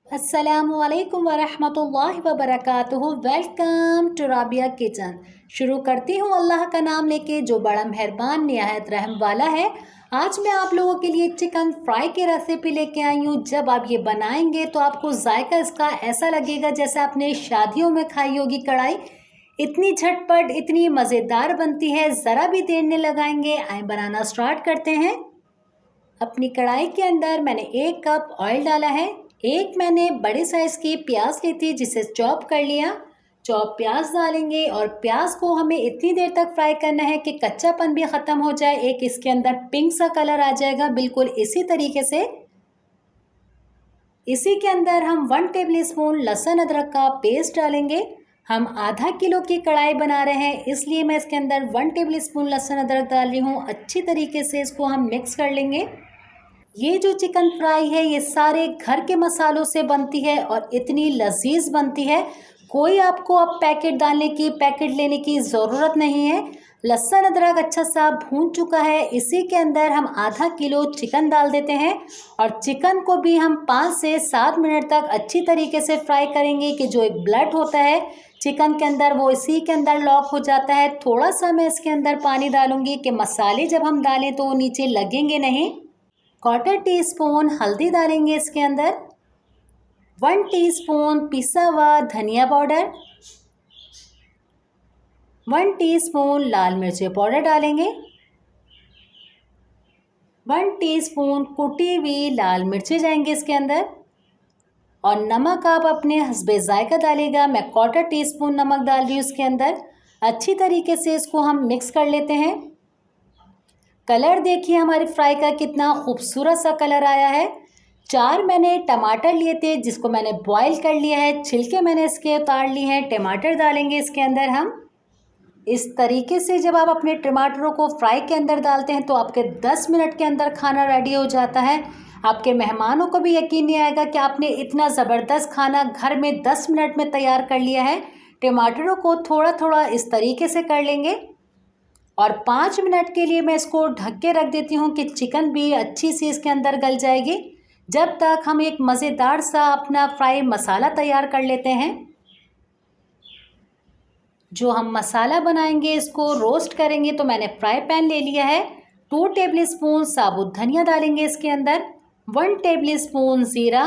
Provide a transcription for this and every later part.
अस्सलामुअलैकुम वरहमतुल्लाहि वबरकातुहू। Welcome to Rabia kitchen. शुरू करती हूँ अल्लाह का नाम लेके जो बड़ा मेहरबान निहायत रहम वाला है। आज मैं आप लोगों के लिए चिकन फ्राई की रेसिपी लेके आई हूँ। जब आप ये बनाएंगे तो आपको जायका इसका ऐसा लगेगा जैसे आपने शादियों में खाई होगी कढ़ाई। इतनी झटपट इतनी मज़ेदार बनती है, ज़रा भी देर नहीं लगाएंगे। आए बनाना स्टार्ट करते हैं। अपनी कढ़ाई के अंदर मैंने 1 कप ऑयल डाला है। एक मैंने बड़े साइज़ की प्याज ली थी जिसे चॉप कर लिया। चॉप प्याज डालेंगे और प्याज को हमें इतनी देर तक फ्राई करना है कि कच्चापन भी ख़त्म हो जाए, एक इसके अंदर पिंक सा कलर आ जाएगा। बिल्कुल इसी तरीके से इसी के अंदर हम 1 टेबल स्पून लहसुन अदरक का पेस्ट डालेंगे। हम आधा किलो की कढ़ाई बना रहे हैं, इसलिए मैं इसके अंदर 1 टेबल स्पून लहसुन अदरक डाल रही हूँ। अच्छी तरीके से इसको हम मिक्स कर लेंगे। ये जो चिकन फ्राई है ये सारे घर के मसालों से बनती है और इतनी लजीज बनती है। कोई आपको अब पैकेट लेने की ज़रूरत नहीं है। लहसुन अदरक अच्छा सा भून चुका है। इसी के अंदर हम आधा किलो चिकन डाल देते हैं और चिकन को भी हम 5 से 7 मिनट तक अच्छी तरीके से फ्राई करेंगे कि जो एक ब्लड होता है चिकन के अंदर वो इसी के अंदर लॉक हो जाता है। थोड़ा सा मैं इसके अंदर पानी डालूंगी कि मसाले जब हम डालें तो वो नीचे लगेंगे नहीं। 1/4 टीस्पून हल्दी डालेंगे इसके अंदर। 1 टीस्पून पिसा हुआ धनिया पाउडर। 1 टीस्पून लाल मिर्च पाउडर डालेंगे। 1 टीस्पून कुटी हुई लाल मिर्चें जाएंगे इसके अंदर। और नमक आप अपने हस्बे जायका डालेगा। मैं 1/4 टीस्पून नमक डाल रही हूँ इसके अंदर। अच्छी तरीके से इसको हम मिक्स कर लेते हैं। कलर देखिए हमारे फ्राई का कितना खूबसूरत सा कलर आया है। 4 मैंने टमाटर लिए थे जिसको मैंने बॉईल कर लिया है, छिलके मैंने इसके उतार लिए हैं। टमाटर डालेंगे इसके अंदर हम। इस तरीके से जब आप अपने टमाटरों को फ्राई के अंदर डालते हैं तो आपके 10 मिनट के अंदर खाना रेडी हो जाता है। आपके मेहमानों को भी यकीन नहीं आएगा कि आपने इतना ज़बरदस्त खाना घर में 10 मिनट में तैयार कर लिया है। टमाटरों को थोड़ा थोड़ा इस तरीके से कर लेंगे और 5 मिनट के लिए मैं इसको ढक के रख देती हूँ कि चिकन भी अच्छी सी इसके अंदर गल जाएगी। जब तक हम एक मज़ेदार सा अपना फ्राई मसाला तैयार कर लेते हैं। जो हम मसाला बनाएंगे इसको रोस्ट करेंगे तो मैंने फ्राई पैन ले लिया है। 2 टेबल स्पून साबुत धनिया डालेंगे इसके अंदर। 1 टेबल स्पून ज़ीरा।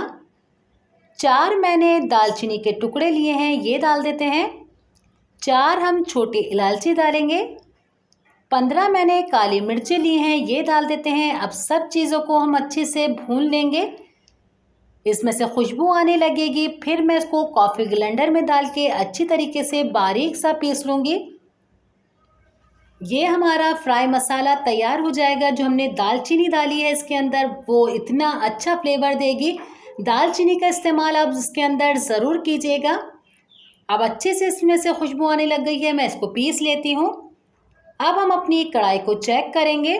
4 मैंने दालचीनी के टुकड़े लिए हैं, ये डाल देते हैं। 4 हम छोटी इलायची डालेंगे। 15 मैंने काली मिर्चें ली हैं, ये डाल देते हैं। अब सब चीज़ों को हम अच्छे से भून लेंगे। इसमें से खुशबू आने लगेगी, फिर मैं इसको कॉफ़ी ग्राइंडर में डाल के अच्छी तरीके से बारीक सा पीस लूँगी। ये हमारा फ्राई मसाला तैयार हो जाएगा। जो हमने दालचीनी डाली है इसके अंदर वो इतना अच्छा फ्लेवर देगी। दालचीनी का इस्तेमाल आप इसके अंदर ज़रूर कीजिएगा। अब अच्छे से इसमें से खुशबू आने लग गई है, मैं इसको पीस लेती हूँ। अब हम अपनी कढ़ाई को चेक करेंगे।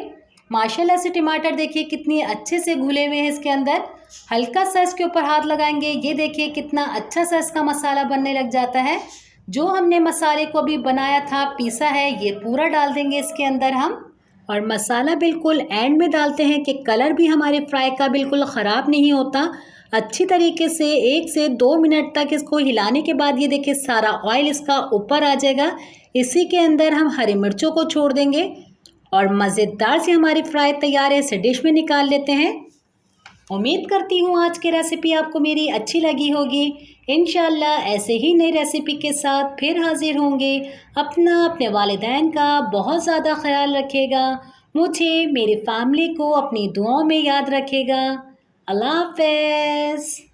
माशाल्लाह से टमाटर देखिए कितनी अच्छे से घुले हुए हैं इसके अंदर। हल्का सा इसके ऊपर हाथ लगाएंगे, ये देखिए कितना अच्छा सा इसका मसाला बनने लग जाता है। जो हमने मसाले को अभी बनाया था, पीसा है, ये पूरा डाल देंगे इसके अंदर हम। और मसाला बिल्कुल एंड में डालते हैं कि कलर भी हमारे फ्राई का बिल्कुल ख़राब नहीं होता। अच्छी तरीके से 1 से 2 मिनट तक इसको हिलाने के बाद ये देखिए सारा ऑयल इसका ऊपर आ जाएगा। इसी के अंदर हम हरी मिर्चों को छोड़ देंगे और मज़ेदार से हमारी फ्राई तैयार है। इसे डिश में निकाल लेते हैं। उम्मीद करती हूँ आज की रेसिपी आपको मेरी अच्छी लगी होगी। इंशाल्लाह ऐसे ही नई रेसिपी के साथ फिर हाजिर होंगे। अपने वालिदैन का बहुत ज़्यादा ख्याल रखिएगा। मुझे मेरी फैमिली को अपनी दुआओं में याद रखिएगा। अल्लाह हाफ़िज़।